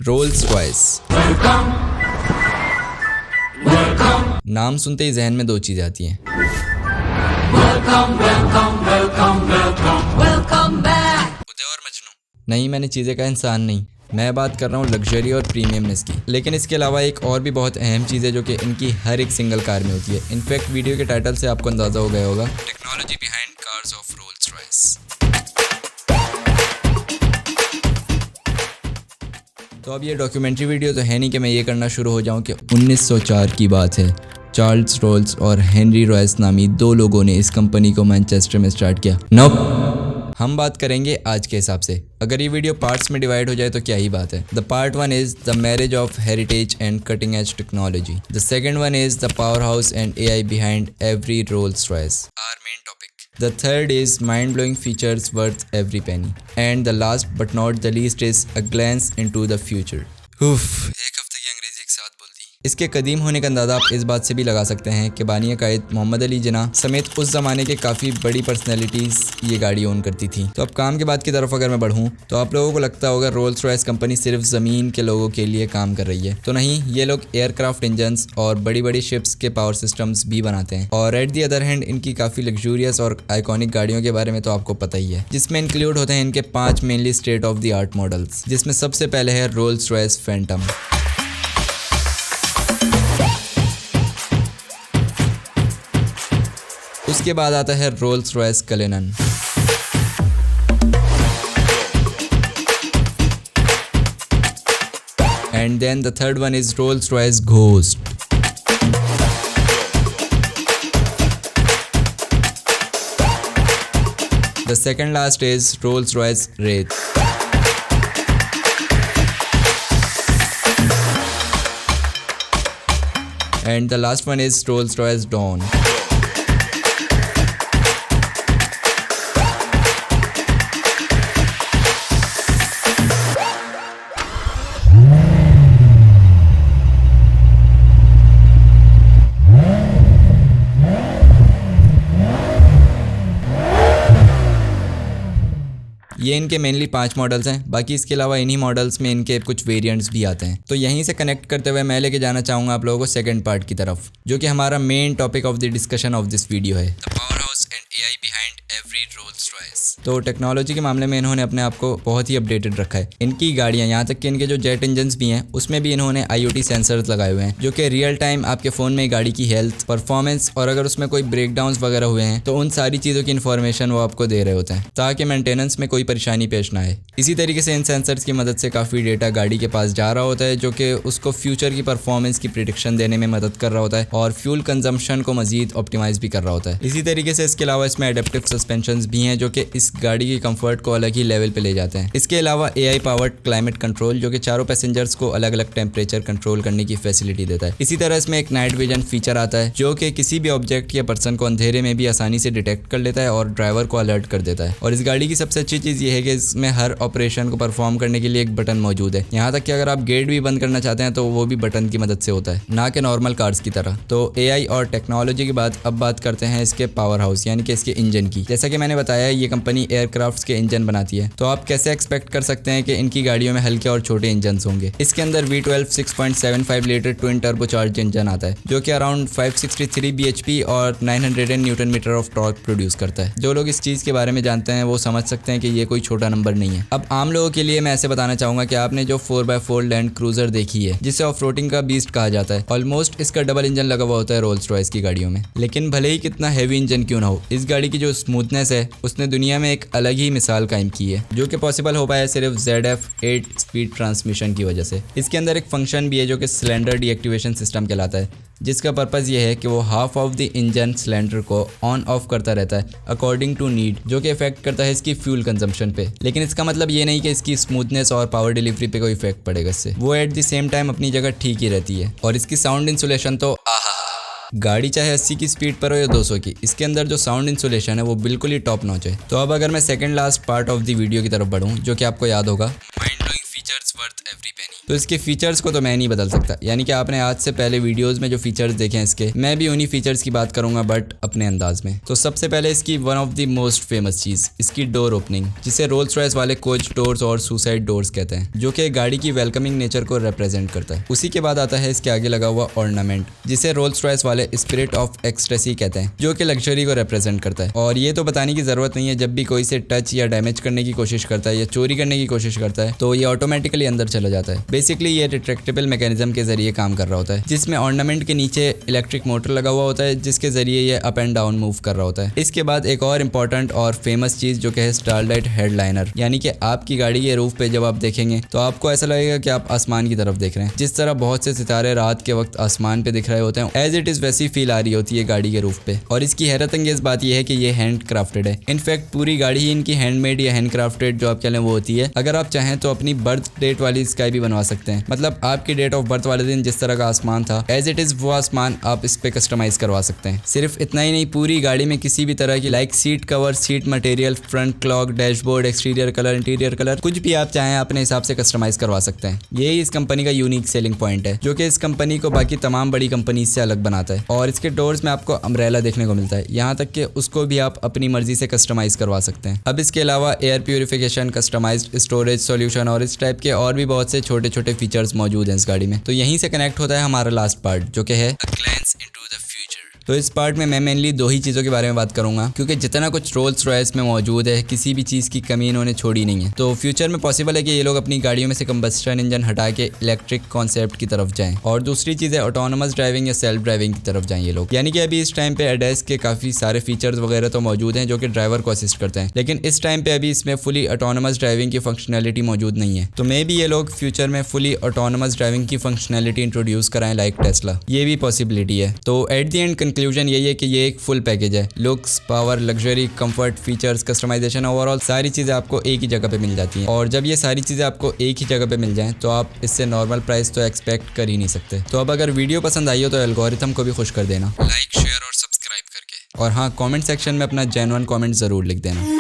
Rolls Royce. नाम सुनते ही जहन में दो चीजें आती हैं, उदय और मजनू। नहीं, मैंने चीजें का इंसान नहीं, मैं बात कर रहा हूँ लग्जरी और प्रीमियमनेस की। लेकिन इसके अलावा एक और भी बहुत अहम चीज़ है जो कि इनकी हर एक सिंगल कार में होती है। इनफैक्ट वीडियो के टाइटल से आपको अंदाजा हो गया होगा, technology behind cars of roles Royce. तो अब ये डॉक्यूमेंट्री वीडियो तो है नहीं कि मैं ये करना शुरू हो जाऊं कि 1904 की बात है, चार्ल्स रोल्स और हेनरी रॉयस नामी दो लोगों ने इस कंपनी को मैनचेस्टर में स्टार्ट किया। नोप, हम बात करेंगे आज के हिसाब से। अगर ये वीडियो पार्ट्स में डिवाइड हो जाए तो क्या ही बात है। The part 1 is the marriage of heritage and cutting edge technology. The second one is the power house and AI behind every Rolls Royce, our main topic. The third is mind-blowing features worth every penny. And the last but not the least is a glance into the future. एक हफ्ते की अंग्रेजी एक साथ बोल दी। इसके कदीम होने का अंदाज़ा आप इस बात से भी लगा सकते हैं कि बानी कायद मोहम्मद अली जिन्ना समेत उस ज़माने के काफ़ी बड़ी पर्सनैलिटीज़ ये गाड़ी ओन करती थी। तो अब काम के बाद की तरफ अगर मैं बढ़ूँ तो आप लोगों को लगता होगा रोल्स रॉयस कंपनी सिर्फ ज़मीन के लोगों के लिए काम कर रही है। तो नहीं, ये लोग एयरक्राफ्ट इंजन्स और बड़ी बड़ी शिप्स के पावर सिस्टम्स भी बनाते हैं। और एट दी अदर हैंड इनकी काफ़ी लग्जूरियस और आइकॉनिक गाड़ियों के बारे में तो आपको पता ही है, जिसमें इंक्लूड होते हैं इनके 5 mainly state of the art models, जिसमें सबसे पहले है रोल्स रॉयस फैंटम। उसके बाद आता है Rolls Royce Cullinan. And then the third one is Rolls Royce Ghost. The second last is Rolls Royce Wraith. And the last one is Rolls Royce Dawn. ये इनके मेनली 5 मॉडल्स हैं। बाकी इसके अलावा इन्हीं मॉडल्स में इनके कुछ वेरिएंट्स भी आते हैं। तो यहीं से कनेक्ट करते हुए मैं लेके जाना चाहूँगा आप लोगों को सेकंड पार्ट की तरफ, जो कि हमारा main topic of the discussion of this video है, the power house and AI behind every Rolls Royce. तो टेक्नोलॉजी के मामले में इन्होंने अपने आप को बहुत ही अपडेटेड रखा है। इनकी गाड़ियाँ, यहाँ तक कि इनके जो जेट इंजन्स भी हैं उसमें भी इन्होंने IoT सेंसर्स लगाए हुए हैं, जो कि रियल टाइम आपके फ़ोन में गाड़ी की हेल्थ, परफॉर्मेंस और अगर उसमें कोई ब्रेकडाउन्स वगैरह हुए हैं तो उन सारी चीज़ों की इन्फॉर्मेशन वो आपको दे रहे होते हैं, ताकि मेंटेनेंस में कोई परेशानी पेश ना आए। इसी तरीके से इन सेंसर्स की मदद से काफ़ी डेटा गाड़ी के पास जा रहा होता है, जो कि उसको फ्यूचर की परफॉर्मेंस की प्रिडिक्शन देने में मदद कर रहा होता है और फ्यूल कंजम्पशन को मजीद ऑप्टिमाइज भी कर रहा होता है। इसी तरीके से इसके अलावा इसमें एडेप्टिव सस्पेंशंस भी हैं, जो कि इस गाड़ी की कंफर्ट को अलग ही लेवल पे ले जाते हैं। इसके अलावा AI पावर्ड क्लाइमेट कंट्रोल, जो कि चारों पैसेंजर्स को अलग अलग टेम्परेचर कंट्रोल करने की फैसिलिटी देता है। इसी तरह इसमें एक नाइट विजन फीचर आता है, जो कि किसी भी ऑब्जेक्ट या पर्सन को अंधेरे में भी आसानी से डिटेक्ट कर लेता है और ड्राइवर को अलर्ट कर देता है। और इस गाड़ी की सबसे अच्छी चीज़ ये है कि इसमें हर ऑपरेशन को परफॉर्म करने के लिए एक बटन मौजूद है। यहाँ तक कि अगर आप गेट भी बंद करना चाहते हैं तो वो भी बटन की मदद से होता है, ना कि नॉर्मल कार्स की तरह। तो AI और टेक्नोलॉजी के बाद अब बात करते हैं इसके पावर हाउस यानी कि इसके इंजन की। जैसा कि मैंने बताया, ये कंपनी एयरक्राफ्ट्स के इंजन बनाती है, तो आप कैसे एक्सपेक्ट कर सकते हैं कि इनकी गाड़ियों में हल्के और छोटे इंजन होंगे। इसके अंदर V12 6.75 litre twin turbocharge engine आता है, जो कि अराउंड 563 bhp और 900 newton metre of torque produce करता है। जो लोग इस चीज़ के बारे में जानते हैं वो समझ सकते हैं कि ये कोई छोटा नंबर नहीं है। अब आम लोगों के लिए मैं ऐसे बताना चाहूँगा कि आपने जो 4x4 लैंड क्रूजर देखी है, जिसे ऑफ रोडिंग का बीस्ट कहा जाता है, ऑलमोस्ट इसका डबल इंजन लगा हुआ होता है रोल्स रॉयस की गाड़ियों में। लेकिन भले ही कितना हैवी इंजन क्यों ना हो, इस गाड़ी की जो स्मूथनेस है उसने दुनिया में एक अलग ही मिसाल कायम की है, जो कि पॉसिबल हो पाया सिर्फ ZF 8 स्पीड ट्रांसमिशन की वजह से। इसके अंदर एक फंक्शन भी है जो कि सिलेंडर डीएक्टिवेशन सिस्टम कहलाता है, जिसका पर्पज़ ये है कि वो half of the engine cylinder को ऑन ऑफ करता रहता है अकॉर्डिंग टू नीड, जो कि इफेक्ट करता है इसकी फ्यूल कंजम्पशन पे। लेकिन इसका मतलब ये नहीं कि इसकी स्मूथनेस और पावर डिलीवरी पे कोई इफेक्ट पड़ेगा इससे, वो एट द सेम टाइम अपनी जगह ठीक ही रहती है। और इसकी साउंड इंसुलेशन तो गाड़ी चाहे 80 की स्पीड पर हो या 200 की, इसके अंदर जो साउंड इंसुलेशन है वो बिल्कुल ही टॉप नॉच है। तो अब अगर मैं second last part of the video की तरफ बढ़ूँ, जो कि आपको याद होगा, mind blowing features worth every penny. तो इसके फीचर्स को तो मैं नहीं बदल सकता, यानी कि आपने आज से पहले वीडियोस में जो फीचर्स देखे हैं इसके, मैं भी उन्हीं फीचर्स की बात करूंगा बट अपने अंदाज में। तो सबसे पहले इसकी one of the most famous चीज, इसकी डोर ओपनिंग, जिसे रोल्स रॉयस वाले कोच डोर्स और सुसाइड डोर्स कहते हैं, जो कि गाड़ी की वेलकमिंग नेचर को रिप्रेजेंट करता है। उसी के बाद आता है इसके आगे लगा हुआ ऑर्नामेंट, जिसे रोल्स रॉयस वाले स्पिरिट ऑफ एक्सटेसी कहते हैं, जो कि लग्जरी को रिप्रेजेंट करता है। और ये तो बताने की जरूरत नहीं है, जब भी कोई इसे टच या डैमेज करने की कोशिश करता है या चोरी करने की कोशिश करता है तो ये ऑटोमेटिकली अंदर चला जाता है। बेसिकली ये रिट्रैक्टेबल मैकेनिज्म के जरिए काम कर रहा होता है, जिसमें ऑर्नामेंट के नीचे इलेक्ट्रिक मोटर लगा हुआ होता है, जिसके जरिए ये अप एंड डाउन मूव कर रहा होता है। इसके बाद एक और इंपॉर्टेंट और फेमस चीज जो कि है स्टारलाइट हेडलाइनर, यानी कि आपकी गाड़ी के रूफ पे जब आप देखेंगे तो आपको ऐसा लगेगा कि आप आसमान की तरफ देख रहे हैं। जिस तरह बहुत से सितारे रात के वक्त आसमान पे दिख रहे होते हैं, एज इट इज वैसी फील आ रही होती है गाड़ी के रूफ पे। और इसकी हैरत अंगेज बात यह है कि ये हैंड क्राफ्टेड है। इनफैक्ट पूरी गाड़ी ही इनकी हैंडमेड या हैंड क्राफ्टेड जो आप कह लें वो होती है। अगर आप चाहें तो अपनी बर्थ डेट वाली स्काई भी बनवा सकते हैं, मतलब आपकी डेट ऑफ बर्थ वाले दिन जिस तरह का आसमान था एज इट इज वो आसमान आप इस पे कस्टमाइज करवा सकते हैं। सिर्फ इतना ही नहीं, पूरी गाड़ी में किसी भी तरह की like seat cover, seat material, front clock, dashboard, exterior colour, interior colour, कुछ भी आप चाहें अपने हिसाब से कस्टमाइज करवा सकते हैं। यही इस कंपनी का यूनिक सेलिंग पॉइंट है, जो कि इस कंपनी को बाकी तमाम बड़ी कंपनी से अलग बनाता है। और इसके डोर्स में आपको अम्ब्रेला देखने को मिलता है, यहाँ तक कि उसको भी आप अपनी मर्जी से कस्टमाइज करवा सकते हैं। अब इसके अलावा air purification, customised storage solution और इस टाइप के और भी बहुत से छोटे छोटे फीचर्स मौजूद हैं इस गाड़ी में। तो यहीं से कनेक्ट होता है हमारा लास्ट पार्ट, जो कि है अ ग्लैंस इनटू द फ्यूचर। तो इस पार्ट में मैं मेनली दो ही चीज़ों के बारे में बात करूंगा, क्योंकि जितना कुछ रोल्स रॉयस में मौजूद है किसी भी चीज़ की कमी इन्होंने छोड़ी नहीं है। तो फ्यूचर में पॉसिबल है कि ये लोग अपनी गाड़ियों में से कंबस्टन इंजन हटा के इलेक्ट्रिक कॉन्सेप्ट की तरफ जाएं। और दूसरी चीज़ है ऑटोनोमस ड्राइविंग या सेल्फ ड्राइविंग की तरफ जाएं ये लोग। यानी कि अभी इस टाइम पे एडएस के काफ़ी सारे फीचर्स वगैरह तो मौजूद हैं जो कि ड्राइवर को असिस्ट करते हैं, लेकिन इस टाइम पे अभी इसमें फुली ऑटोनोमस ड्राइविंग की फंक्शनैलिटी मौजूद नहीं है। तो मे भी ये लोग फ्यूचर में फुली ऑटोनोमस ड्राइविंग की फंक्शनैलिटी इंट्रोड्यूस कराएं लाइक टेस्ला, ये भी पॉसिबिलिटी है। तो एट द एंड कंक्लूजन यही है कि ये एक फुल पैकेज है। Looks, power, luxury, comfort, features, customisation, overall सारी चीज़ें आपको एक ही जगह पे मिल जाती हैं। और जब ये सारी चीज़ें आपको एक ही जगह पे मिल जाएं तो आप इससे नॉर्मल प्राइस तो एक्सपेक्ट कर ही नहीं सकते। तो अब अगर वीडियो पसंद आई हो तो एल्गोरिथम को भी खुश कर देना लाइक, शेयर और सब्सक्राइब करके। और हाँ, कमेंट सेक्शन में अपना जेन्युइन कमेंट ज़रूर लिख देना।